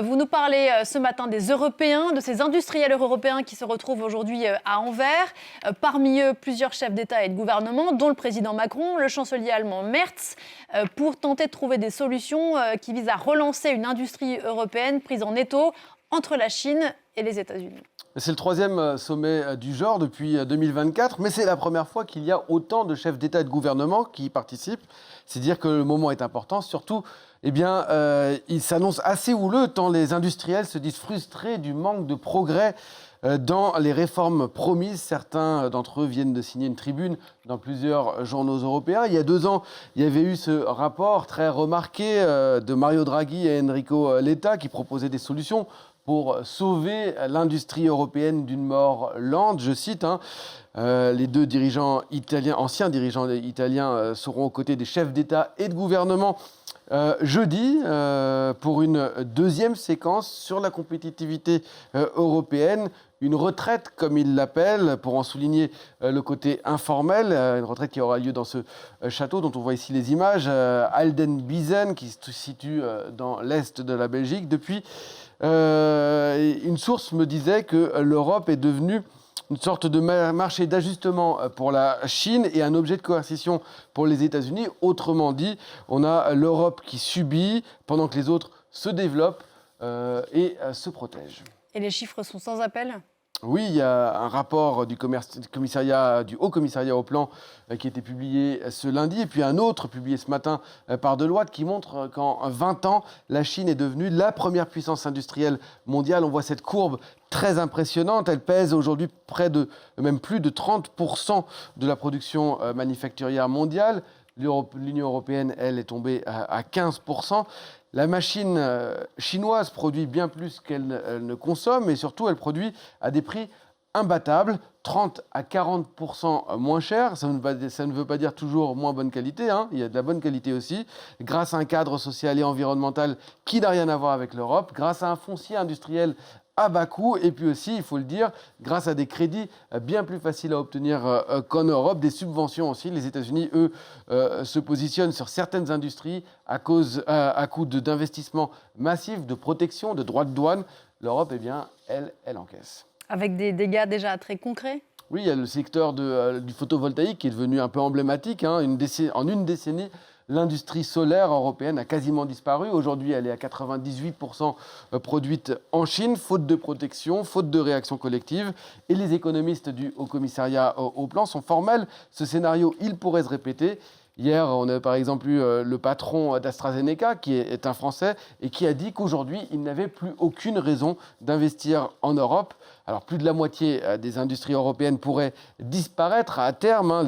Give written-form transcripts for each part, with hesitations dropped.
Vous nous parlez ce matin des Européens, de ces industriels européens qui se retrouvent aujourd'hui à Anvers. Parmi eux, plusieurs chefs d'État et de gouvernement, dont le président Macron, le chancelier allemand Merz, pour tenter de trouver des solutions qui visent à relancer une industrie européenne prise en étau entre la Chine et les États-Unis. C'est le troisième sommet du genre depuis 2024, mais c'est la première fois qu'il y a autant de chefs d'État et de gouvernement qui y participent. C'est dire que le moment est important, surtout, il s'annonce assez houleux tant les industriels se disent frustrés du manque de progrès dans les réformes promises. Certains d'entre eux viennent de signer une tribune dans plusieurs journaux européens. Il y a 2 ans, il y avait eu ce rapport très remarqué de Mario Draghi et Enrico Letta qui proposaient des solutions pour sauver l'industrie européenne d'une mort lente. Je cite, les 2 anciens dirigeants italiens seront aux côtés des chefs d'État et de gouvernement jeudi pour une deuxième séquence sur la compétitivité européenne. Une retraite, comme ils l'appellent, pour en souligner le côté informel, une retraite qui aura lieu dans ce château dont on voit ici les images, Aldenbizen, qui se situe dans l'est de la Belgique. Depuis, une source me disait que l'Europe est devenue une sorte de marché d'ajustement pour la Chine et un objet de coercition pour les États-Unis. Autrement dit, on a l'Europe qui subit pendant que les autres se développent et se protègent. Et les chiffres sont sans appel ? Oui, il y a un rapport du Haut Commissariat au Plan qui a été publié ce lundi, et puis un autre publié ce matin par Deloitte qui montre qu'en 20 ans, la Chine est devenue la première puissance industrielle mondiale. On voit cette courbe très impressionnante. Elle pèse aujourd'hui même plus de 30% de la production manufacturière mondiale. L'Union européenne, elle, est tombée à 15%. La machine chinoise produit bien plus qu'elle ne consomme et surtout, elle produit à des prix imbattables, 30 à 40% moins cher. Ça ne veut pas dire toujours moins bonne qualité, il y a de la bonne qualité aussi, grâce à un cadre social et environnemental qui n'a rien à voir avec l'Europe, grâce à un foncier industriel à bas coût, et puis aussi, il faut le dire, grâce à des crédits bien plus faciles à obtenir qu'en Europe, des subventions aussi. Les États-Unis, eux, se positionnent sur certaines industries à coût d'investissements massifs, de protection, de droits de douane. L'Europe, elle encaisse. Avec des dégâts déjà très concrets ? Oui, il y a le secteur du photovoltaïque qui est devenu un peu emblématique. En une décennie, l'industrie solaire européenne a quasiment disparu. Aujourd'hui, elle est à 98% produite en Chine, faute de protection, faute de réaction collective. Et les économistes du Haut Commissariat au Plan sont formels. Ce scénario, il pourrait se répéter. Hier, on a par exemple eu le patron d'AstraZeneca, qui est un Français, et qui a dit qu'aujourd'hui, il n'avait plus aucune raison d'investir en Europe. Alors, plus de la moitié des industries européennes pourraient disparaître à terme,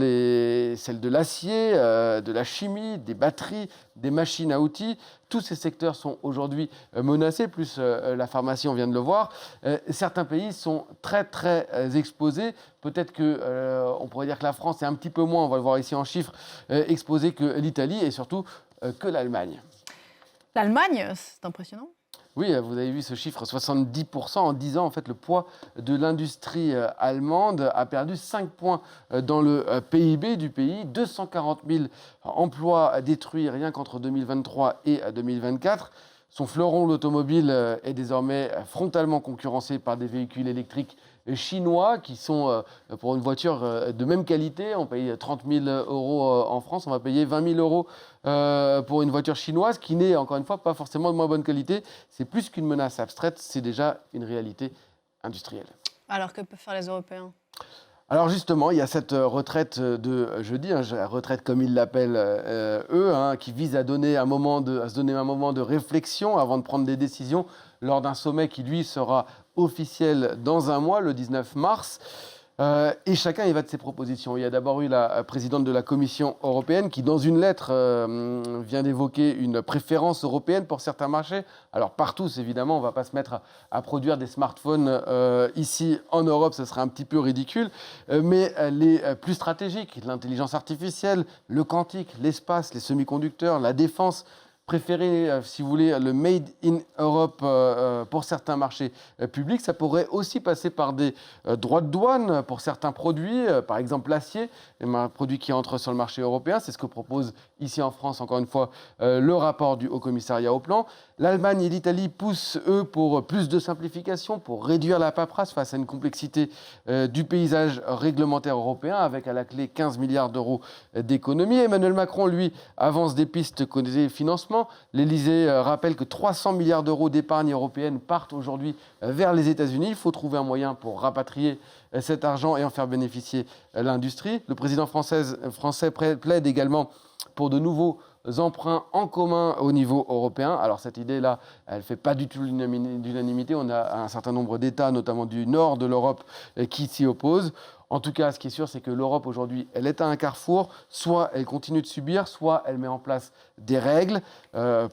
celles de l'acier, de la chimie, des batteries, des machines à outils. Tous ces secteurs sont aujourd'hui menacés, plus la pharmacie, on vient de le voir. Certains pays sont très, très exposés. Peut-être qu'on pourrait dire que la France est un petit peu moins, on va le voir ici en chiffres, exposée que l'Italie et surtout que l'Allemagne. L'Allemagne, c'est impressionnant. Oui, vous avez vu ce chiffre, 70%. En 10 ans, en fait, le poids de l'industrie allemande a perdu 5 points dans le PIB du pays. 240 000 emplois détruits rien qu'entre 2023 et 2024. Son fleuron, l'automobile, est désormais frontalement concurrencé par des véhicules électriques chinois qui sont, pour une voiture de même qualité, on paye 30 000 euros en France, on va payer 20 000 euros pour une voiture chinoise qui n'est, encore une fois, pas forcément de moins bonne qualité. C'est plus qu'une menace abstraite, c'est déjà une réalité industrielle. Alors que peuvent faire les Européens ? Alors justement, il y a cette retraite de jeudi, la retraite comme ils l'appellent eux, qui vise à se donner un moment de réflexion avant de prendre des décisions lors d'un sommet qui, lui, sera officiel dans un mois, le 19 mars. Et chacun y va de ses propositions. Il y a d'abord eu la présidente de la Commission européenne qui, dans une lettre, vient d'évoquer une préférence européenne pour certains marchés. Alors partout, évidemment, on ne va pas se mettre à produire des smartphones ici en Europe, ce serait un petit peu ridicule. Mais les plus stratégiques, l'intelligence artificielle, le quantique, l'espace, les semi-conducteurs, la défense, préférer, si vous voulez, le Made in Europe pour certains marchés publics. Ça pourrait aussi passer par des droits de douane pour certains produits, par exemple l'acier, un produit qui entre sur le marché européen. C'est ce que propose ici en France, encore une fois, le rapport du Haut Commissariat au Plan. L'Allemagne et l'Italie poussent, eux, pour plus de simplification, pour réduire la paperasse face à une complexité du paysage réglementaire européen, avec à la clé 15 milliards d'euros d'économies. Emmanuel Macron, lui, avance des pistes côté financement. L'Élysée rappelle que 300 milliards d'euros d'épargne européenne partent aujourd'hui vers les États-Unis. Il faut trouver un moyen pour rapatrier cet argent et en faire bénéficier l'industrie. Le président français plaide également pour de nouveaux emprunts en commun au niveau européen. Alors cette idée-là, elle ne fait pas du tout l'unanimité. On a un certain nombre d'États, notamment du nord de l'Europe, qui s'y opposent. En tout cas, ce qui est sûr, c'est que l'Europe aujourd'hui, elle est à un carrefour. Soit elle continue de subir, soit elle met en place des règles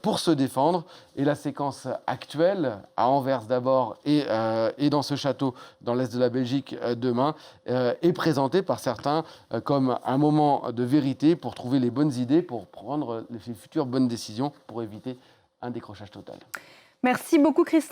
pour se défendre. Et la séquence actuelle, à Anvers d'abord et dans ce château dans l'est de la Belgique demain, est présentée par certains comme un moment de vérité pour trouver les bonnes idées, pour prendre les futures bonnes décisions, pour éviter un décrochage total. Merci beaucoup, Christophe.